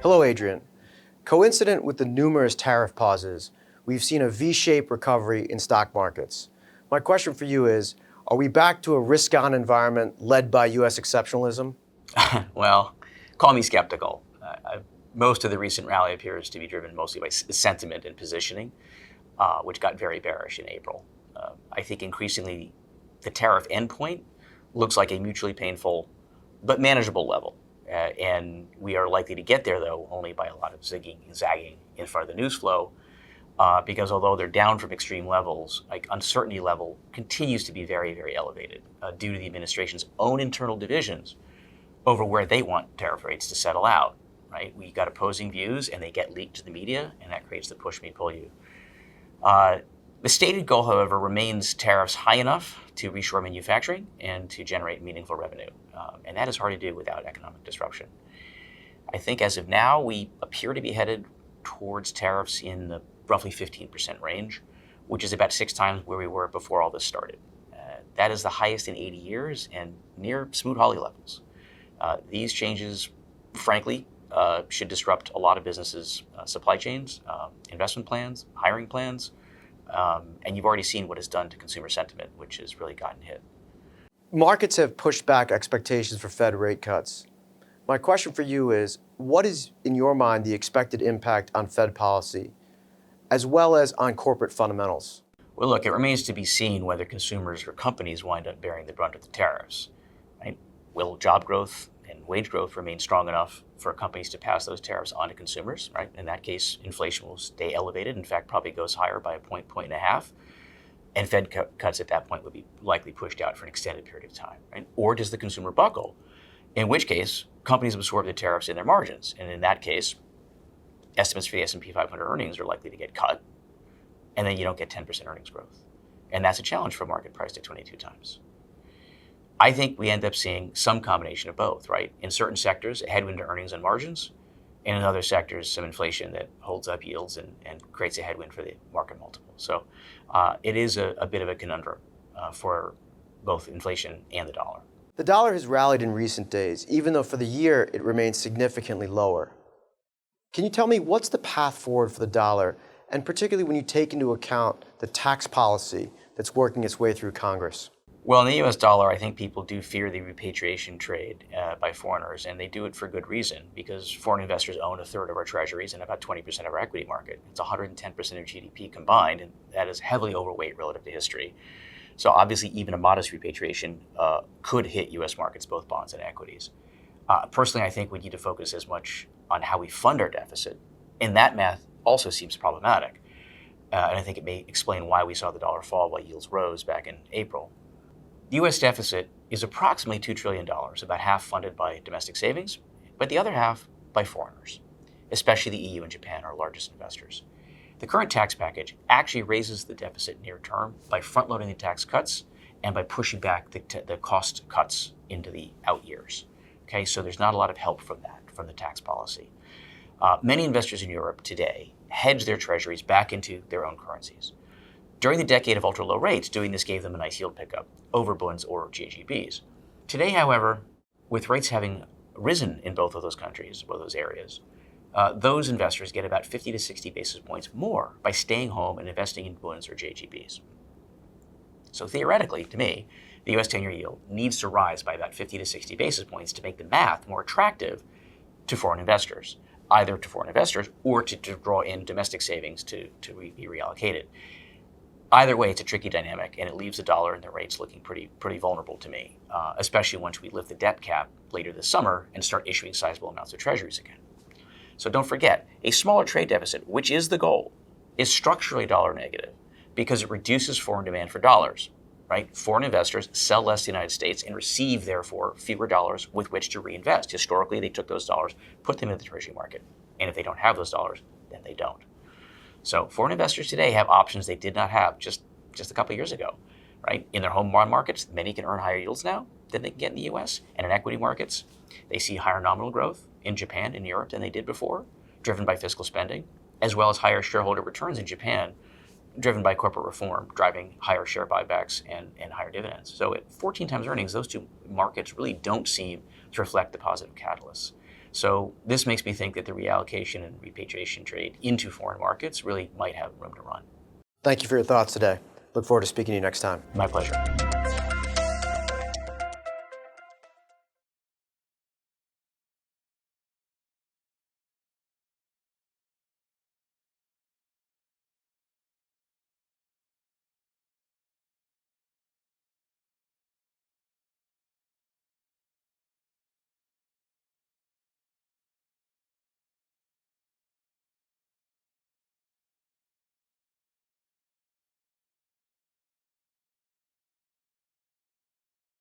Hello, Adrian. Coincident with the numerous tariff pauses, we've seen a V-shaped recovery in stock markets. My question for you is, are we back to a risk-on environment led by U.S. exceptionalism? Well, call me skeptical. Most of the recent rally appears to be driven mostly by sentiment and positioning, which got very bearish in April. I think increasingly the tariff endpoint looks like a mutually painful but manageable level. And we are likely to get there, though, only by a lot of zigging and zagging in front of the news flow, because although they're down from extreme levels, like uncertainty level continues to be very, very elevated due to the administration's own internal divisions over where they want tariff rates to settle out. Right? We got opposing views, and they get leaked to the media, and that creates the push me, pull you. The stated goal, however, remains tariffs high enough to reshore manufacturing and to generate meaningful revenue. And that is hard to do without economic disruption. I think as of now, we appear to be headed towards tariffs in the roughly 15% range, which is about 6 times where we were before all this started. That is the highest in 80 years and near Smoot-Hawley levels. These changes, frankly, should disrupt a lot of businesses' supply chains, investment plans, hiring plans, and you've already seen what it's done to consumer sentiment, which has really gotten hit. Markets have pushed back expectations for Fed rate cuts. My question for you is, what is, in your mind, the expected impact on Fed policy, as well as on corporate fundamentals? Well, look, it remains to be seen whether consumers or companies wind up bearing the brunt of the tariffs. Right? Will job growth and wage growth remain strong enough for companies to pass those tariffs on to consumers? Right? In that case, inflation will stay elevated. In fact, probably goes higher by a point and a half. And Fed cuts at that point would be likely pushed out for an extended period of time. Right? Or does the consumer buckle? In which case, companies absorb the tariffs in their margins. And in that case, estimates for the S&P 500 earnings are likely to get cut. And then you don't get 10% earnings growth. And that's a challenge for a market priced at 22 times. I think we end up seeing some combination of both, right? In certain sectors, a headwind to earnings and margins. And in other sectors, some inflation that holds up yields and creates a headwind for the market multiple. So it is a bit of a conundrum for both inflation and the dollar. The dollar has rallied in recent days, even though for the year it remains significantly lower. Can you tell me what's the path forward for the dollar, and particularly when you take into account the tax policy that's working its way through Congress? Well, in the U.S. dollar, I think people do fear the repatriation trade by foreigners, and they do it for good reason, because foreign investors own a third of our treasuries and about 20% of our equity market. It's 110% of GDP combined, and that is heavily overweight relative to history. So obviously, even a modest repatriation could hit U.S. markets, both bonds and equities. Personally, I think we need to focus as much on how we fund our deficit, and that math also seems problematic. And I think it may explain why we saw the dollar fall while yields rose back in April. The U.S. deficit is approximately $2 trillion, about half funded by domestic savings, but the other half by foreigners, especially the EU and Japan, our largest investors. The current tax package actually raises the deficit near term by front-loading the tax cuts and by pushing back the cost cuts into the out years. Okay, so there's not a lot of help from that, from the tax policy. Many investors in Europe today hedge their treasuries back into their own currencies. During the decade of ultra-low rates, doing this gave them a nice yield pickup over bonds or JGBs. Today, however, with rates having risen in both of those countries, both those areas, those investors get about 50 to 60 basis points more by staying home and investing in bonds or JGBs. So theoretically, to me, the U.S. 10-year yield needs to rise by about 50 to 60 basis points to make the math more attractive to foreign investors, either to foreign investors or to draw in domestic savings to be reallocated. Either way, it's a tricky dynamic, and it leaves the dollar and the rates looking pretty vulnerable to me, especially once we lift the debt cap later this summer and start issuing sizable amounts of treasuries again. So don't forget, a smaller trade deficit, which is the goal, is structurally dollar negative because it reduces foreign demand for dollars, right? Foreign investors sell less to the United States and receive, therefore, fewer dollars with which to reinvest. Historically, they took those dollars, put them in the treasury market, and if they don't have those dollars, then they don't. So foreign investors today have options they did not have just a couple of years ago, right? In their home bond markets, many can earn higher yields now than they can get in the U.S. And in equity markets, they see higher nominal growth in Japan and Europe than they did before, driven by fiscal spending, as well as higher shareholder returns in Japan, driven by corporate reform, driving higher share buybacks and higher dividends. So at 14 times earnings, those two markets really don't seem to reflect the positive catalysts. So this makes me think that the reallocation and repatriation trade into foreign markets really might have room to run. Thank you for your thoughts today. Look forward to speaking to you next time. My pleasure.